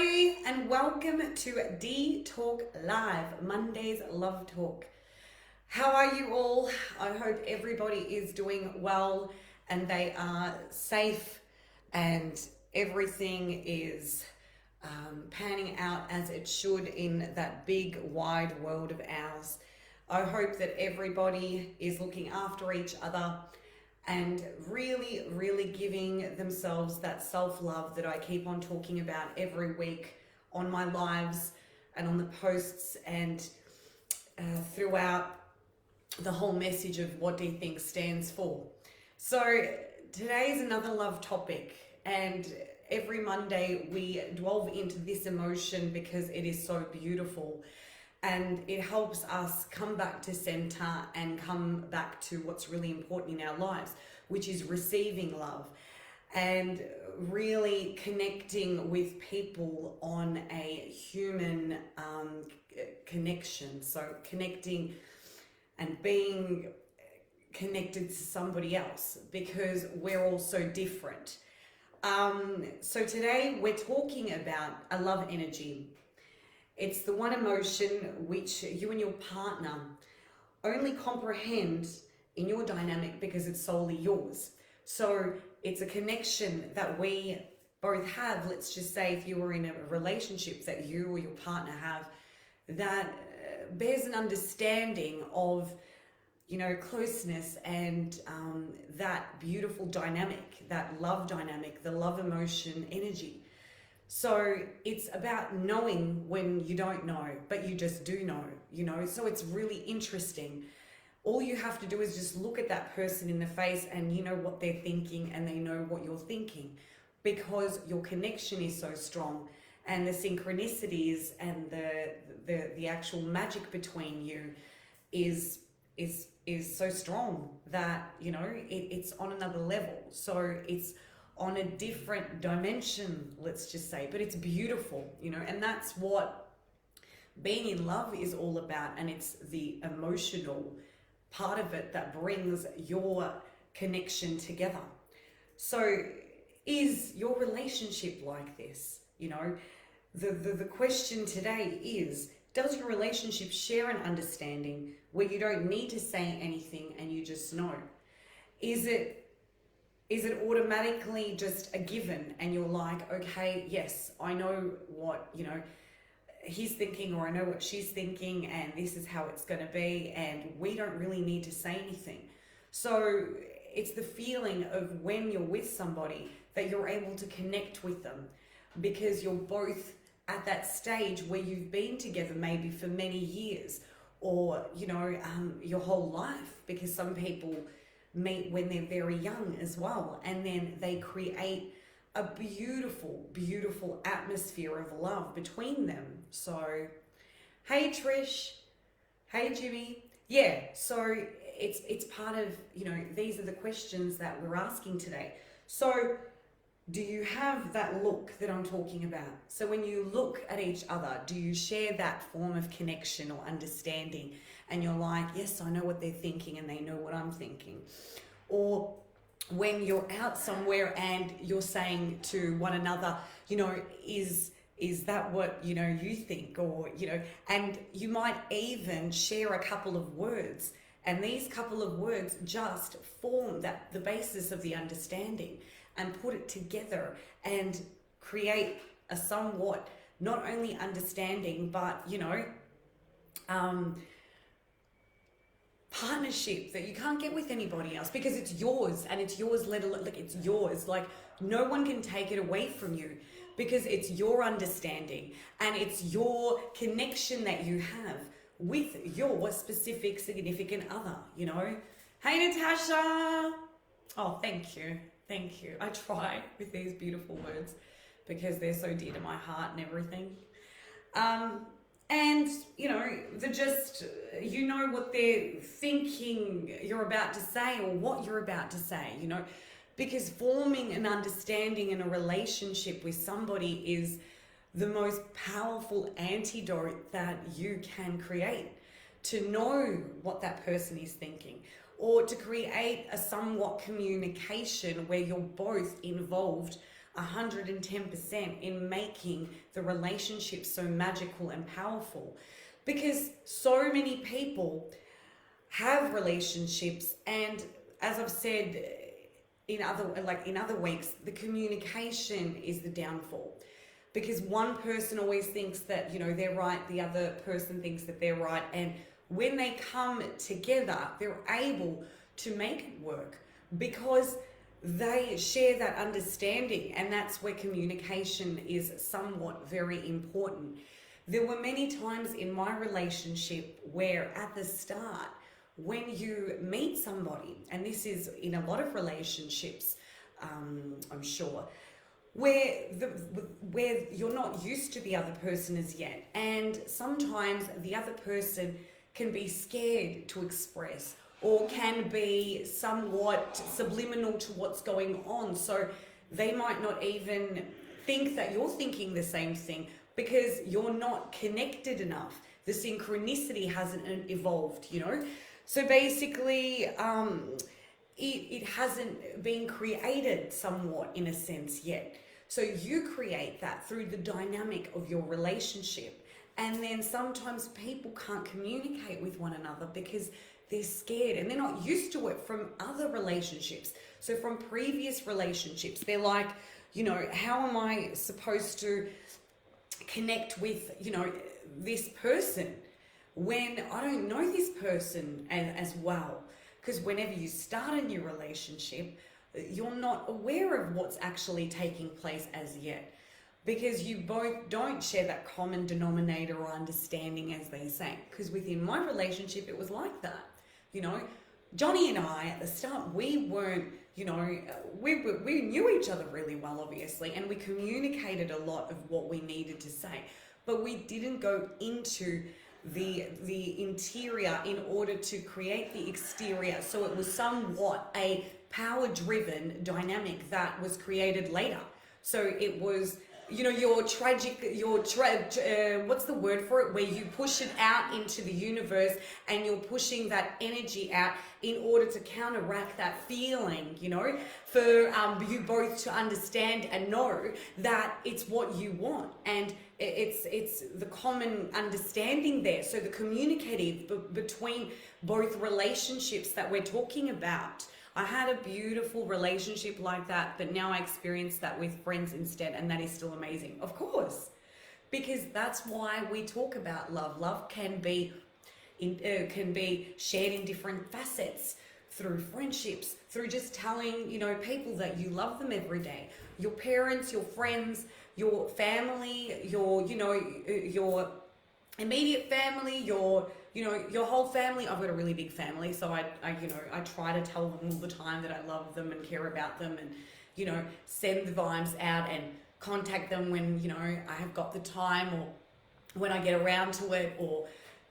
everybody, and welcome to Dee Talk Live, Monday's Love Talk. How are you all? I hope everybody is doing well and they are safe and everything is panning out as it should in that big wide world of ours. I hope that everybody is looking after each other and really giving themselves that self-love that I keep on talking about every week on my lives and on the posts and throughout the whole message of what Dee Thinks stands for. So today is another love topic, and every Monday we delve into this emotion because it is so beautiful and it helps us come back to center and come back to what's really important in our lives, which is receiving love and really connecting with people on a human connection. So connecting and being connected to somebody else because we're all so different. So today we're talking about a love energy. It's the one emotion which you and your partner only comprehend in your dynamic because it's solely yours. So it's a connection that we both have. Let's just say if you were in a relationship that you or your partner have that bears an understanding of, you know, closeness and that beautiful dynamic, that love dynamic, the love emotion energy. So it's about knowing when you don't know, but you just do know, you know. So it's really interesting. All you have to do is just look at that person in the face and you know what they're thinking and they know what you're thinking because your connection is so strong and the synchronicities and the actual magic between you is so strong that, you know, it's on another level. So it's on a different dimension, let's just say, but it's beautiful, you know, and that's what being in love is all about. And it's the emotional part of it that brings your connection together. So is your relationship like this? You know, the question today is, does your relationship share an understanding where you don't need to say anything and you just know? Is it automatically just a given and you're like, okay, yes, I know what, you know, he's thinking, or I know what she's thinking, and this is how it's going to be, and we don't really need to say anything. So it's the feeling of when you're with somebody that you're able to connect with them because you're both at that stage where you've been together maybe for many years or, you know, your whole life, because some people meet when they're very young as well, and then they create a beautiful atmosphere of love between them. So hey Trish, hey Jimmy, yeah, so it's part of, you know, these are the questions that we're asking today. So do you have that look that I'm talking about? So when you look at each other, do you share that form of connection or understanding? And you're like, yes, I know what they're thinking and they know what I'm thinking. Or when you're out somewhere and you're saying to one another, you know, is that what, you know, you think? Or, you know, and you might even share a couple of words, and these couple of words just form the basis of the understanding and put it together and create a somewhat not only understanding but, you know, partnership that you can't get with anybody else because it's yours, and it's yours, let alone, like, it's yours, like no one can take it away from you because it's your understanding and it's your connection that you have with your specific significant other, you know. Hey Natasha, oh thank you, I try with these beautiful words because they're so dear to my heart and everything. And, you know, you know what they're thinking you're about to say or what you're about to say, you know, because forming an understanding in a relationship with somebody is the most powerful antidote that you can create, to know what that person is thinking, or to create a somewhat communication where you're both involved 110% in making the relationship so magical and powerful. Because so many people have relationships, and as I've said in other weeks, the communication is the downfall. Because one person always thinks that, they're right, the other person thinks that they're right, and when they come together, they're able to make it work because they share that understanding, and that's where communication is somewhat very important. There were many times in my relationship where at the start, when you meet somebody, and this is in a lot of relationships, I'm sure, where you're not used to the other person as yet, and sometimes the other person can be scared to express or can be somewhat subliminal to what's going on, so they might not even think that you're thinking the same thing because you're not connected enough. The synchronicity hasn't evolved, so basically it hasn't been created somewhat in a sense yet. So you create that through the dynamic of your relationship. And then sometimes people can't communicate with one another because they're scared and they're not used to it from other relationships. So from previous relationships, they're like, how am I supposed to connect with, this person when I don't know this person as well? Because whenever you start a new relationship, you're not aware of what's actually taking place as yet, because you both don't share that common denominator or understanding, as they say. Because within my relationship, it was like that. Johnny and I, at the start, we weren't, we knew each other really well, obviously, and we communicated a lot of what we needed to say, but we didn't go into the interior in order to create the exterior. So it was somewhat a power-driven dynamic that was created later. So it was, what's the word for it? Where you push it out into the universe and you're pushing that energy out in order to counteract that feeling, for you both to understand and know that it's what you want. And it's the common understanding there. So the communicative between both relationships that we're talking about. I had a beautiful relationship like that, but now I experience that with friends instead, and that is still amazing. Of course, because that's why we talk about love. Love can be shared in different facets, through friendships, through just telling, people that you love them every day. Your parents, your friends, your family, your immediate family, your whole family. I've got a really big family, so I try to tell them all the time that I love them and care about them, and send the vibes out and contact them when I have got the time or when I get around to it,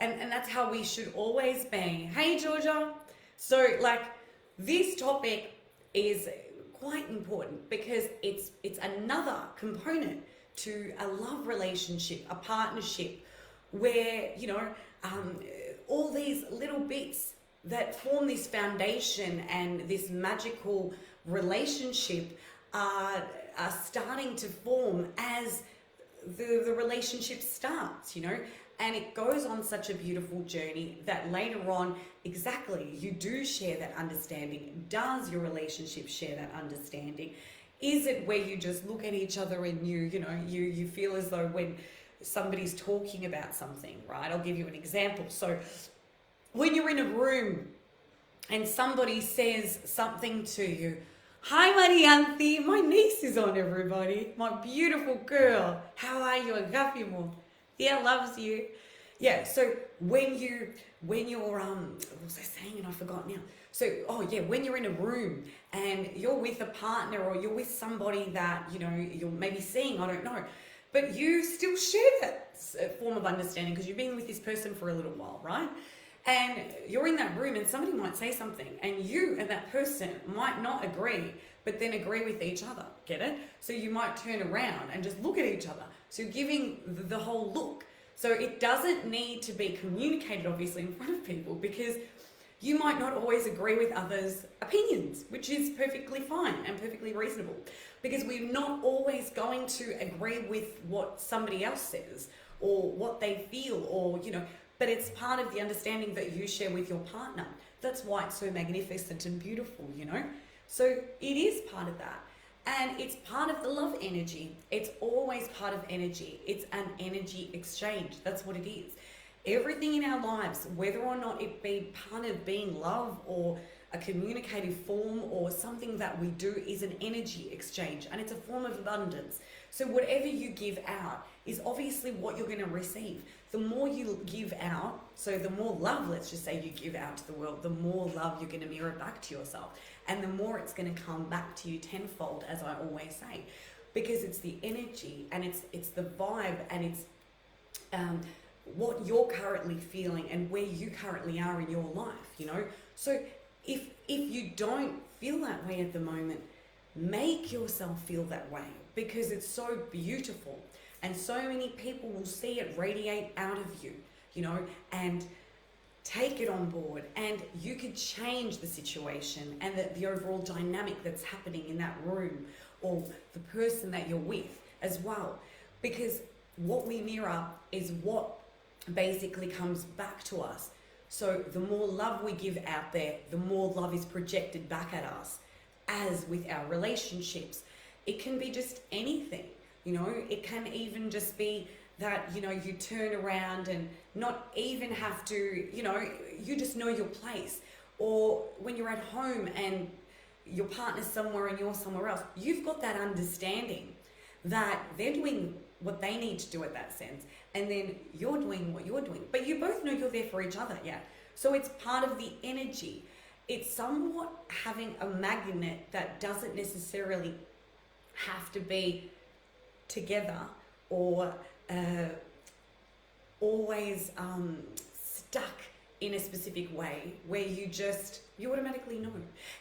and that's how we should always be. Hey Georgia. So this topic is quite important because it's another component to a love relationship, a partnership, where all these little bits that form this foundation and this magical relationship are starting to form as the relationship starts, and it goes on such a beautiful journey that later on, exactly, you do share that understanding. Does your relationship share that understanding? Is it where you just look at each other and you feel as though when somebody's talking about something, right? I'll give you an example. So when you're in a room and somebody says something to you, hi Marianthi, my niece is on, everybody, my beautiful girl, how are you? Agapimo. Yeah, loves you. Yeah, so when you're what was I saying and I forgot now. So, when you're in a room and you're with a partner or you're with somebody that, you're maybe seeing, I don't know, but you still share that form of understanding because you've been with this person for a little while, right? And you're in that room and somebody might say something and you and that person might not agree, but then agree with each other. Get it? So you might turn around and just look at each other. So you're giving the whole look. So it doesn't need to be communicated, obviously, in front of people, because You might not always agree with others' opinions, which is perfectly fine and perfectly reasonable, because we're not always going to agree with what somebody else says or what they feel, or, but it's part of the understanding that you share with your partner. That's why it's so magnificent and beautiful. So it is part of that. And it's part of the love energy. It's always part of energy. It's an energy exchange. That's what it is. Everything in our lives, whether or not it be part of being love or a communicative form or something that we do, is an energy exchange, and it's a form of abundance. So whatever you give out is obviously what you're going to receive. The more you give out, so the more love, let's just say, you give out to the world, the more love you're going to mirror back to yourself, and the more it's going to come back to you tenfold, as I always say, because it's the energy and it's the vibe, and it's what you're currently feeling and where you currently are in your life. So if you don't feel that way at the moment, make yourself feel that way, because it's so beautiful, and so many people will see it radiate out of you, and take it on board, and you could change the situation and the overall dynamic that's happening in that room, or the person that you're with as well, because what we mirror is what basically comes back to us. So the more love we give out there, the more love is projected back at us. As with our relationships, it can be just anything. It can even just be that, you turn around and not even have to, you just know your place. Or when you're at home and your partner's somewhere and you're somewhere else, you've got that understanding that they're doing what they need to do at that sense, and then you're doing what you're doing, but you both know you're there for each other. So it's part of the energy. It's somewhat having a magnet that doesn't necessarily have to be together or always stuck in a specific way where you automatically know.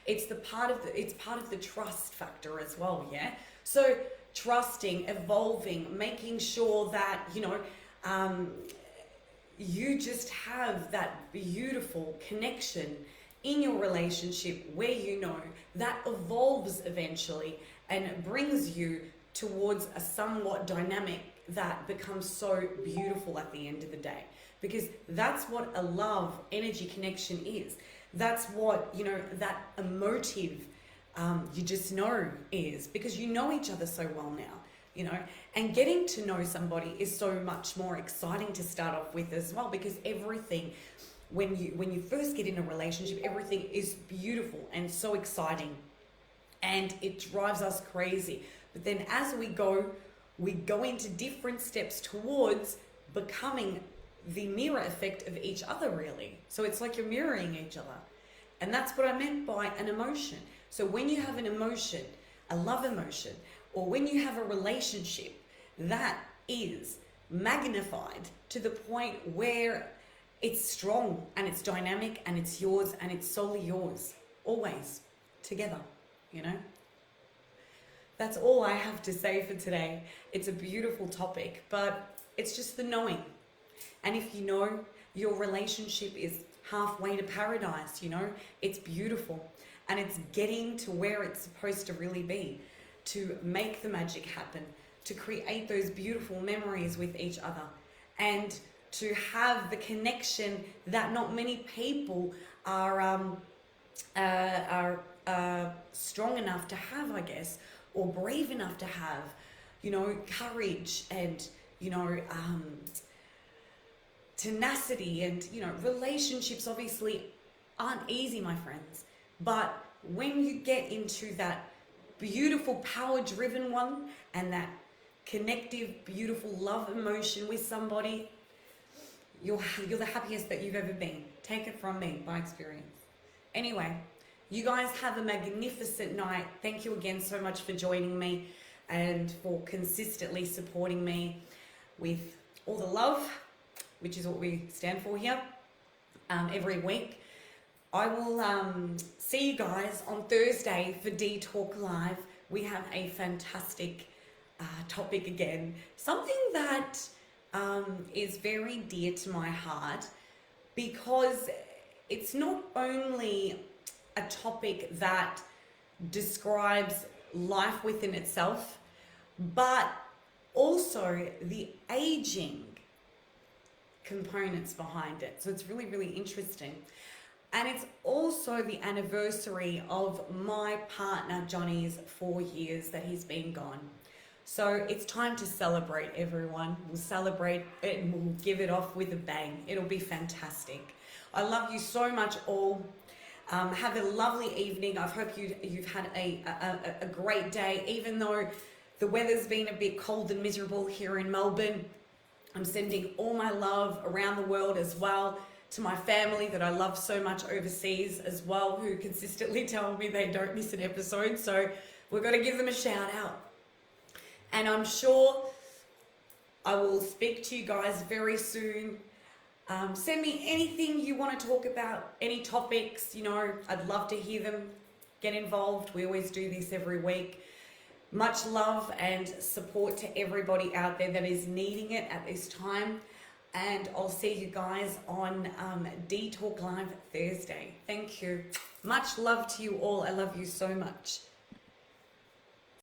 It's part of the trust factor as well. So trusting, evolving, making sure that you just have that beautiful connection in your relationship where that evolves eventually and brings you towards a somewhat dynamic that becomes so beautiful at the end of the day, because that's what a love energy connection is. That's what that emotive you just know is, because you know each other so well now, and getting to know somebody is so much more exciting to start off with as well, because everything, when you first get in a relationship, everything is beautiful and so exciting, and it drives us crazy. But then as we go into different steps towards becoming the mirror effect of each other, really. So it's like you're mirroring each other. And that's what I meant by an emotion. So when you have an emotion, a love emotion, or when you have a relationship, that is magnified to the point where it's strong and it's dynamic and it's yours and it's solely yours, always together, That's all I have to say for today. It's a beautiful topic, but it's just the knowing. And if you know your relationship is halfway to paradise, it's beautiful. And it's getting to where it's supposed to really be, to make the magic happen, to create those beautiful memories with each other, and to have the connection that not many people are strong enough to have, I guess, or brave enough to have, courage and, tenacity. And, relationships obviously aren't easy, my friends. But when you get into that beautiful, power-driven one and that connective, beautiful love emotion with somebody, you're the happiest that you've ever been. Take it from me, by experience. Anyway, you guys have a magnificent night. Thank you again so much for joining me and for consistently supporting me with all the love, which is what we stand for here, every week. I will see you guys on Thursday for Dee Talk Live. We have a fantastic topic again, something that is very dear to my heart, because it's not only a topic that describes life within itself, but also the aging components behind it. So it's really, really interesting. And it's also the anniversary of my partner Johnny's 4 years that he's been gone. So it's time to celebrate, everyone. We'll celebrate it and we'll give it off with a bang. It'll be fantastic. I love you so much all. Have a lovely evening. I hope you've had a great day, even though the weather's been a bit cold and miserable here in Melbourne. I'm sending all my love around the world as well to my family that I love so much overseas as well, who consistently tell me they don't miss an episode. So we've got to give them a shout out. And I'm sure I will speak to you guys very soon. Send me anything you want to talk about, any topics, I'd love to hear them. Get involved. We always do this every week. Much love and support to everybody out there that is needing it at this time. And I'll see you guys on Dee Talk Live Thursday. Thank you. Much love to you all. I love you so much.